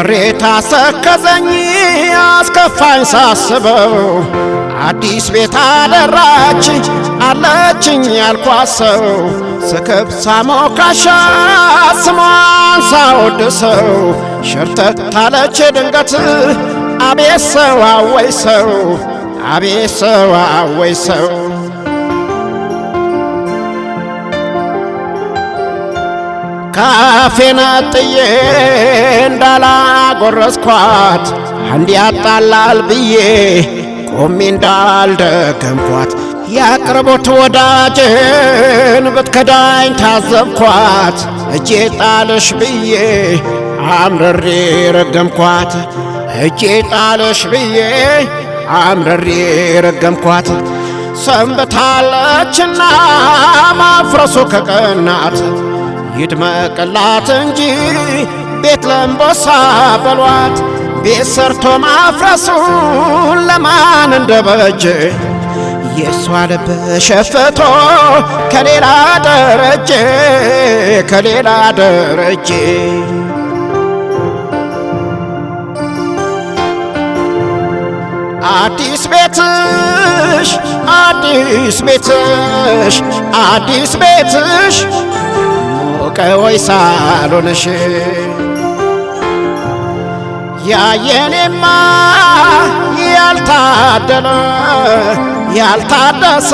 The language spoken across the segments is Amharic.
መሬት አሰከዘኝ አስከፋኝ ሳስበው አዲስ ቤት አደራች አለችኝ ያልኳት ሰው ስክብ ሳሞካሻ ስሟን ሳወድሰው ሸርተት አለች ድንገት አቤት ሰው አወይ ሰው አቤት ሰው አወይ ሰው ካፌን ጥዬ እንዳላጎረስኳት አንድ ያጣላል ብዬ ቆሜ እንዳልደገምኳት ያቅርቦት ወዳጅን ብትከዳኝ ታዘብኳት እጄ ጣልሽ ብዬ አምርሬ ረገምኳት እጄ ጣልሽ ብዬ አምርሬ ረገምኳት ሰንብታለችና ማፍረሱ ከቀናት ይድመቅላት እንጂ ቤት ለምቦሳ በሏት ቤት ሰርቶ ማፍረሱን ለማን እንደበጀ የሷ ልብ ሸፍቶ ከሌላ ደረጀ ከሌላ ደረጀ አዲስ ቤትሽ አዲስ ቤትሽ አዲስ ቤትሽ ሞቀ ወይ ሳሎንሽ ያየኔማ ያልታደለ ያልታደሰ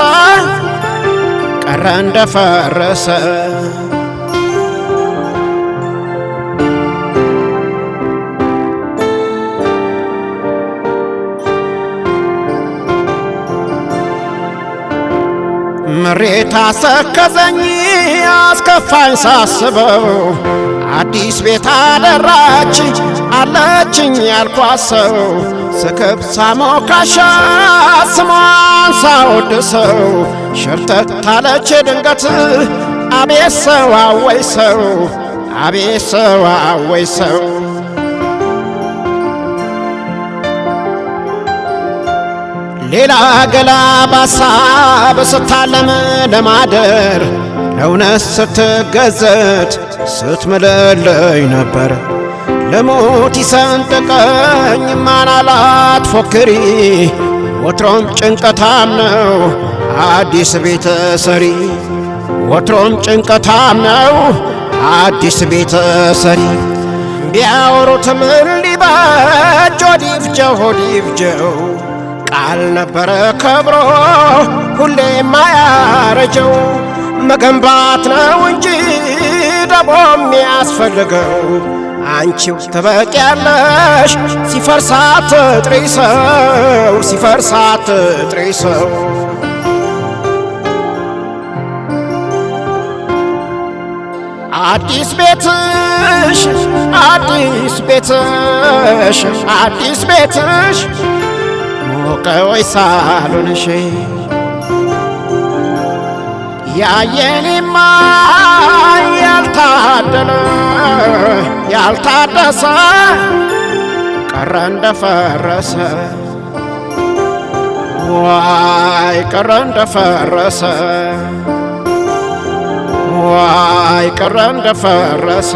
ቀረ እንደፈረሰ መሬት አሰከዘኝ አስከፋኝ ሳስበው አዲስ ቤት አደራች አለችኝ ያልኳት ሰው ስክብ ሳሞካሻ ስሟን ሳወድሰው ሸርተት አለች ድንገት አቤት ሰው አወይ ሰው አቤት ሰው አወይ ሰው ሌላ ገላ ባሳብ ስታለም ለማደር ለእውነት ስትገዘት ስትምልልኝ ነበር ለሞት ይሰንጥቀኝ ማናላት ፎክሪ ወትሮም ጭንቀታም ነው አዲስ ቤት ሰሪ ወትሮም ጭንቀታም ነው አዲስ ቤት ሰሪ ቢያወሩት ምን ሊበጅ ወዲፍጀው ሆዲፍጀው ቃል ነበረ ከብሮ ሁሌ ማያረጀው መገንባት ነው እንጂ ደቦ የሚያስፈልገው አንቺው ትበቂያለሽ ሲፈርሳት ጥሪ ሰው ሲፈርሳት ጥሪ ሰው አዲስ ቤትሽ አዲስ ቤትሽ አዲስ ቤትሽ ሞቀ ወይ ሳሎንሽ ያየኔማ ያልታደለ ያልታደሰ ቀረ እንደፈረሰ ዋይ ቀረ እንደፈረሰ ዋይ ቀረ እንደፈረሰ